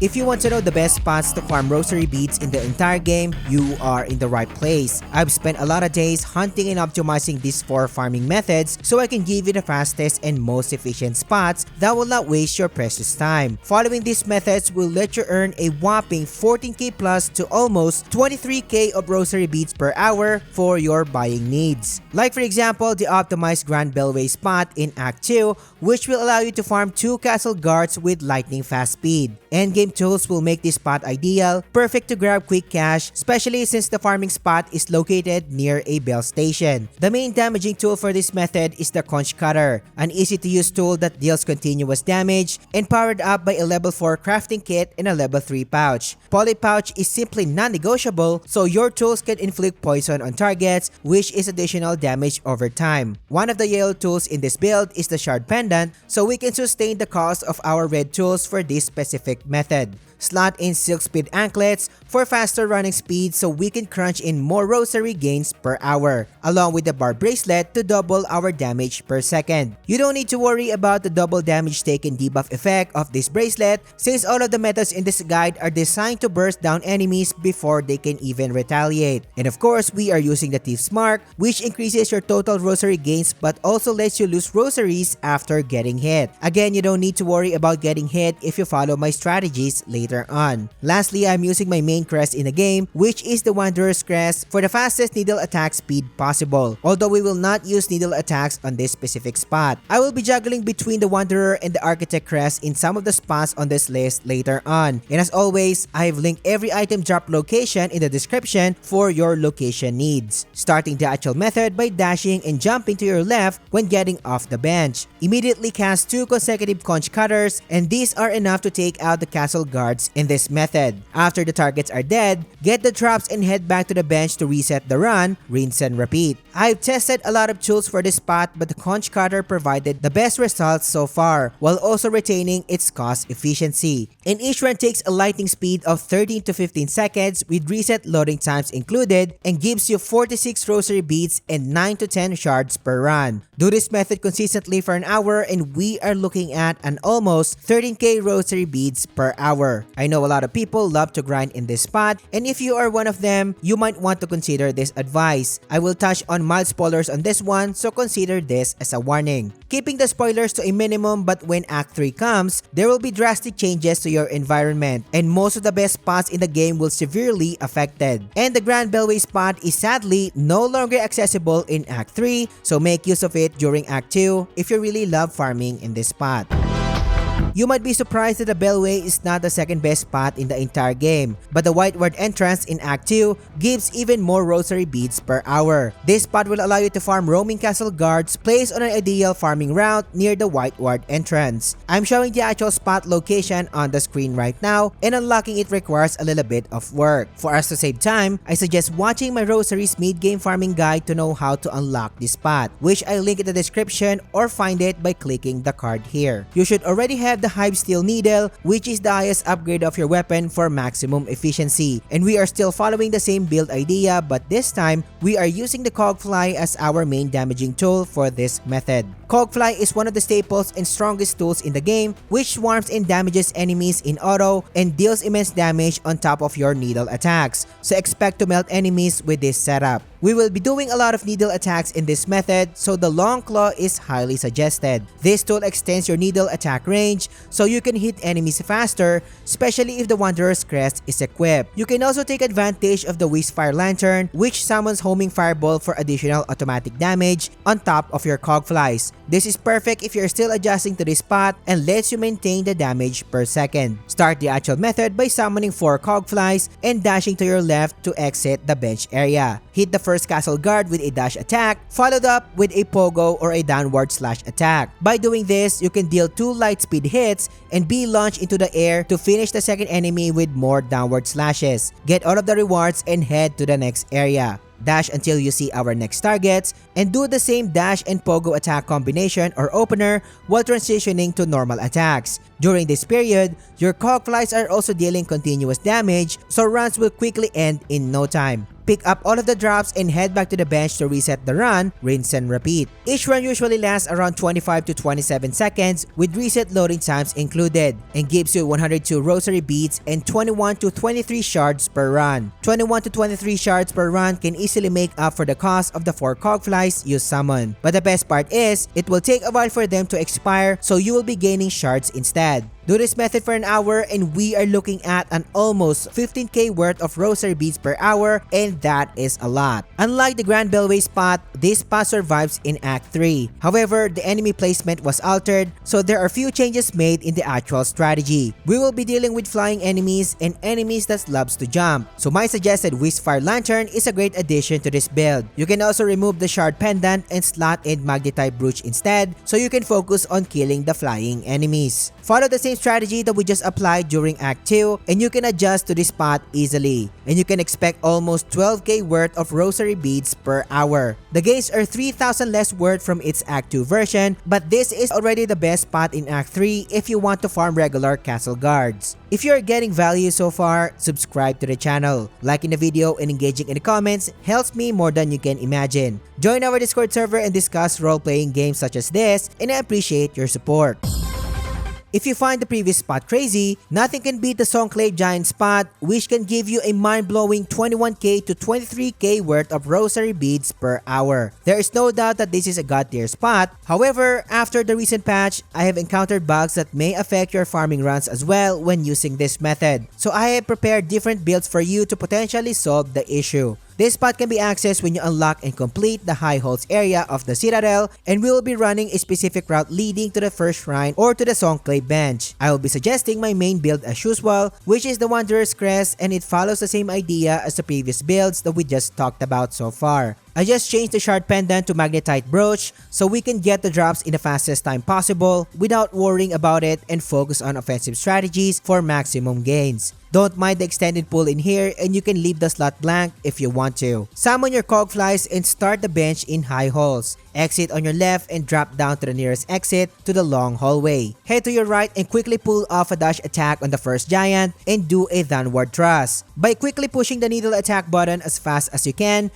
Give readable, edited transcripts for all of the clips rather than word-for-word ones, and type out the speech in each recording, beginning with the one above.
If you want to know the best spots to farm Rosary Beads in the entire game, you are in the right place. I've spent a lot of days hunting and optimizing these 4 farming methods so I can give you the fastest and most efficient spots that will not waste your precious time. Following these methods will let you earn a whopping 14k plus to almost 23k of Rosary Beads per hour for your buying needs. Like for example, the optimized Grand Bellway spot in Act 2, which will allow you to farm 2 castle guards with lightning fast speed. Endgame tools will make this spot ideal, perfect to grab quick cash, especially since the farming spot is located near a bell station. The main damaging tool for this method is the Conch Cutter, an easy to use tool that deals continuous damage and powered up by a level 4 crafting kit and a level 3 pouch. Poly pouch is simply non-negotiable, so your tools can inflict poison on targets, which is additional damage over time. One of the yellow tools in this build is the Shard Pendant, so we can sustain the cost of our red tools for this specific method. Slot in Silk Speed Anklets for faster running speed so we can crunch in more rosary gains per hour, along with the bar bracelet to double our damage per second. You don't need to worry about the double damage taken debuff effect of this bracelet since all of the methods in this guide are designed to burst down enemies before they can even retaliate. And of course, we are using the Thief's Mark, which increases your total rosary gains but also lets you lose rosaries after getting hit. Again, you don't need to worry about getting hit if you follow my strategies later on. Lastly, I'm using my main crest in the game, which is the Wanderer's Crest for the fastest needle attack speed possible. Although we will not use needle attacks on this specific spot. I will be juggling between the Wanderer and the Architect Crest in some of the spots on this list later on. And as always, I have linked every item drop location in the description for your location needs. Starting the actual method by dashing and jumping to your left when getting off the bench. Immediately cast 2 consecutive Conch Cutters, and these are enough to take out the castle guards in this method. After the targets are dead, get the drops and head back to the bench to reset the run, rinse and repeat. I've tested a lot of tools for this spot, but the Conch Cutter provided the best results so far, while also retaining its cost efficiency. And each run takes a lightning speed of 13 to 15 seconds with reset loading times included and gives you 46 rosary beads and 9 to 10 shards per run. Do this method consistently for an hour and we are looking at an almost 13k rosary beads per hour. I know a lot of people love to grind in this spot, and if you are one of them, you might want to consider this advice. I will touch on mild spoilers on this one, so consider this as a warning. Keeping the spoilers to a minimum, but when Act 3 comes, there will be drastic changes to your environment, and most of the best spots in the game will severely affected. And the Grand Bellway spot is sadly no longer accessible in Act 3, so make use of it during Act 2 if you really love farming in this spot. You might be surprised that the Bellway is not the second best spot in the entire game, but the White Ward entrance in Act 2 gives even more rosary beads per hour. This spot will allow you to farm roaming castle guards placed on an ideal farming route near the White Ward entrance. I'm showing the actual spot location on the screen right now, and unlocking it requires a little bit of work. For us to save time, I suggest watching my Rosaries mid-game farming guide to know how to unlock this spot, which I link in the description or find it by clicking the card here. You should already have the Hive Steel Needle, which is the highest upgrade of your weapon for maximum efficiency. And we are still following the same build idea, but this time, we are using the Cogfly as our main damaging tool for this method. Cogfly is one of the staples and strongest tools in the game, which swarms and damages enemies in auto and deals immense damage on top of your needle attacks. So expect to melt enemies with this setup. We will be doing a lot of needle attacks in this method, so the Long Claw is highly suggested. This tool extends your needle attack range so you can hit enemies faster, especially if the Wanderer's Crest is equipped. You can also take advantage of the Whiskfire Lantern, which summons Homing Fireball for additional automatic damage on top of your Cogflies. This is perfect if you're still adjusting to this spot and lets you maintain the damage per second. Start the actual method by summoning 4 Cogflies and dashing to your left to exit the bench area. Hit the first castle guard with a dash attack, followed up with a pogo or a downward slash attack. By doing this, you can deal 2 light speed hits and be launched into the air to finish the second enemy with more downward slashes. Get all of the rewards and head to the next area. Dash until you see our next targets, and do the same dash and pogo attack combination or opener while transitioning to normal attacks. During this period, your Cogflies are also dealing continuous damage, so runs will quickly end in no time. pick up all of the drops and head back to the bench to reset the run, rinse and repeat. Each run usually lasts around 25 to 27 seconds with reset loading times included and gives you 102 Rosary Beads and 21 to 23 shards per run. 21 to 23 shards per run can easily make up for the cost of the 4 cogflies you summon. But the best part is, it will take a while for them to expire, so you will be gaining shards instead. Do this method for an hour and we are looking at an almost 15k worth of Rosary Beads per hour, and that is a lot. Unlike the Grand Bellway spot, this spot survives in Act 3. However, the enemy placement was altered, so there are few changes made in the actual strategy. We will be dealing with flying enemies and enemies that loves to jump, so my suggested Whiskfire Lantern is a great addition to this build. You can also remove the Shard Pendant and slot in Magnetite Brooch instead, so you can focus on killing the flying enemies. Follow the same strategy that we just applied during Act 2 and you can adjust to this spot easily. And you can expect almost 12k worth of Rosary Beads per hour. The gains are 3,000 less worth from its Act 2 version, but this is already the best spot in Act 3 if you want to farm regular castle guards. If you are getting value so far, subscribe to the channel. Liking the video and engaging in the comments helps me more than you can imagine. Join our Discord server and discuss role-playing games such as this, and I appreciate your support. If you find the previous spot crazy, nothing can beat the Songclave Giant spot, which can give you a mind-blowing 21k to 23k worth of Rosary Beads per hour. There is no doubt that this is a god tier spot. However, after the recent patch, I have encountered bugs that may affect your farming runs as well when using this method. So I have prepared different builds for you to potentially solve the issue. This spot can be accessed when you unlock and complete the High Halls area of the Citadel, and we will be running a specific route leading to the first shrine or to the Songclave bench. I will be suggesting my main build as usual, which is the Wanderer's Crest, and it follows the same idea as the previous builds that we just talked about so far. I just changed the Shard Pendant to Magnetite Brooch so we can get the drops in the fastest time possible without worrying about it and focus on offensive strategies for maximum gains. Don't mind the extended pull in here and you can leave the slot blank if you want to. Summon your cogflies and start the bench in High Halls. Exit on your left and drop down to the nearest exit to the long hallway. Head to your right and quickly pull off a dash attack on the first giant and do a downward thrust. By quickly pushing the needle attack button as fast as you can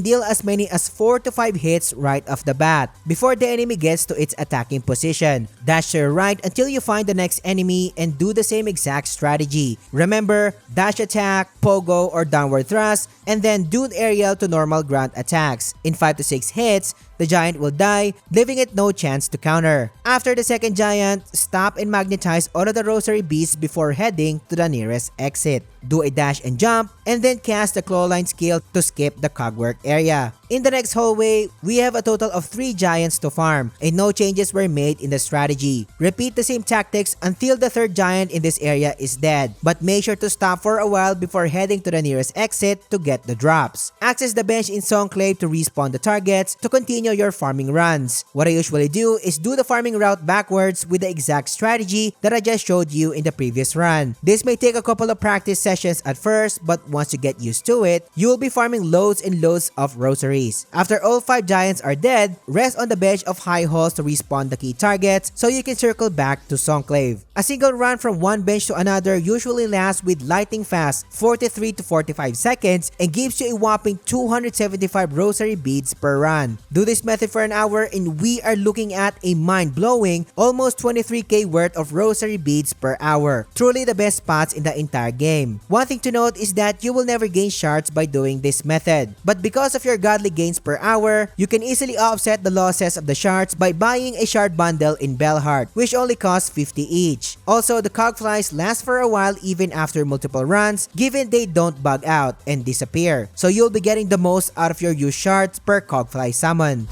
deal as many as 4 to 5 hits right off the bat before the enemy gets to its attacking position. Dash to your right until you find the next enemy and do the same exact strategy. Remember, dash attack, pogo or downward thrust, and then do the aerial to normal ground attacks. In 5 to 6 hits, the giant will die, leaving it no chance to counter. After the second giant, stop and magnetize all of the Rosary Beads before heading to the nearest exit. Do a dash and jump, and then cast the Clawline skill to skip the cogwork area. In the next hallway, we have a total of 3 giants to farm, and no changes were made in the strategy. Repeat the same tactics until the third giant in this area is dead, but make sure to stop for a while before heading to the nearest exit to get the drops. Access the bench in Songclave to respawn the targets to continue your farming runs. What I usually do is do the farming route backwards with the exact strategy that I just showed you in the previous run. This may take a couple of practice sessions at first, but once you get used to it, you will be farming loads and loads of rosaries. After all 5 giants are dead, rest on the bench of High Halls to respawn the key targets so you can circle back to Songclave. A single run from one bench to another usually lasts with lightning fast 43 to 45 seconds and gives you a whopping 275 Rosary Beads per run. Do this method for an hour and we are looking at a mind-blowing almost 23k worth of Rosary Beads per hour. Truly the best spots in the entire game. One thing to note is that you will never gain shards by doing this method, but because of your godly gains per hour, you can easily offset the losses of the shards by buying a shard bundle in Bellheart, which only costs 50 each. Also, the cogflies last for a while even after multiple runs, given they don't bug out and disappear, so you'll be getting the most out of your used shards per cogfly summon.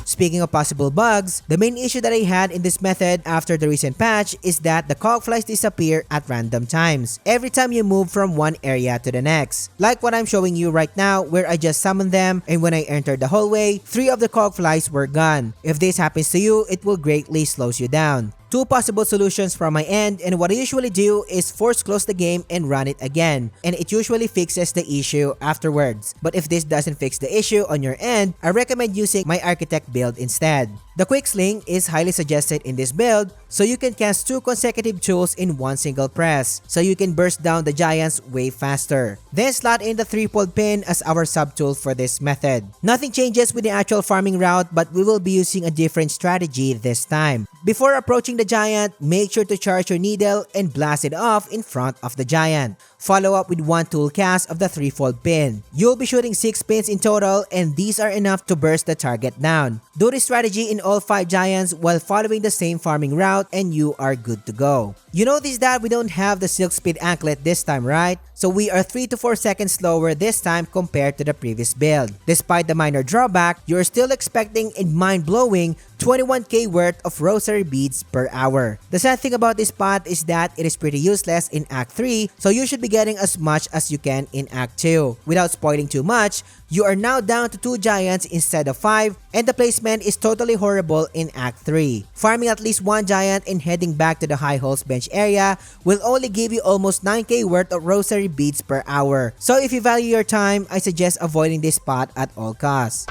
Speaking of possible bugs, the main issue that I had in this method after the recent patch is that the cogflies disappear at random times every time you move from one area to the next. Like what I'm showing you right now where I just summoned them and when I entered the hallway, 3 of the cogflies were gone. If this happens to you, it will greatly slow you down. 2 possible solutions from my end, and what I usually do is force close the game and run it again, and it usually fixes the issue afterwards. But if this doesn't fix the issue on your end, I recommend using my architect build instead. The quick sling is highly suggested in this build, so you can cast 2 consecutive tools in one single press, so you can burst down the giants way faster. Then slot in the 3-fold pin as our sub-tool for this method. Nothing changes with the actual farming route, but we will be using a different strategy this time. Before approaching the giant, make sure to charge your needle and blast it off in front of the giant. Follow up with 1 tool cast of the 3-fold pin. You'll be shooting 6 pins in total, and these are enough to burst the target down. Do this strategy in all 5 giants while following the same farming route and you are good to go. You notice that we don't have the Silk Speed anklet this time, right? So we are 3 to 4 seconds slower this time compared to the previous build. Despite the minor drawback, you're still expecting a mind-blowing 21k worth of Rosary Beads per hour. The sad thing about this spot is that it is pretty useless in Act 3, so you should be getting as much as you can in Act 2. Without spoiling too much, you are now down to 2 giants instead of 5, and the placement is totally horrible in Act 3. Farming at least 1 giant and heading back to the high holes bench area will only give you almost 9k worth of Rosary Beads per hour. So if you value your time, I suggest avoiding this spot at all costs.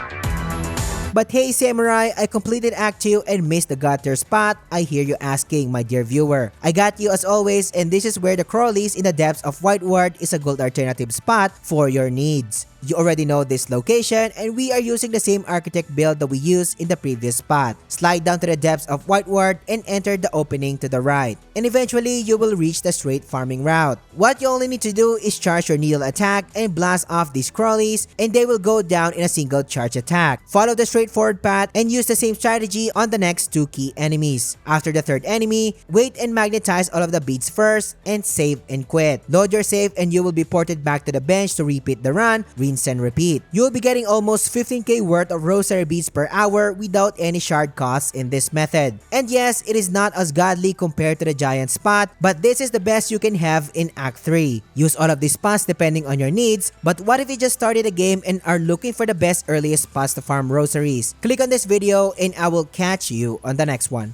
But hey Samurai, I completed Act 2 and missed the gutter spot, I hear you asking, my dear viewer. I got you as always, and this is where the Crawlies in the depths of Whiteward is a good alternative spot for your needs. You already know this location, and we are using the same architect build that we used in the previous spot. Slide down to the depths of Whiteward and enter the opening to the right. And eventually, you will reach the straight farming route. What you only need to do is charge your needle attack and blast off these Crawlies, and they will go down in a single charge attack. Follow the straightforward path and use the same strategy on the next 2 key enemies. After the 3rd enemy, wait and magnetize all of the beads first, and save and quit. Load your save and you will be ported back to the bench to repeat the run, rinse and repeat. You'll be getting almost 15k worth of Rosary Beads per hour without any shard costs in this method. And yes, it is not as godly compared to the giant spot, but this is the best you can have in Act 3. Use all of these spots depending on your needs, but what if you just started a game and are looking for the best earliest spots to farm rosaries? Click on this video and I will catch you on the next one.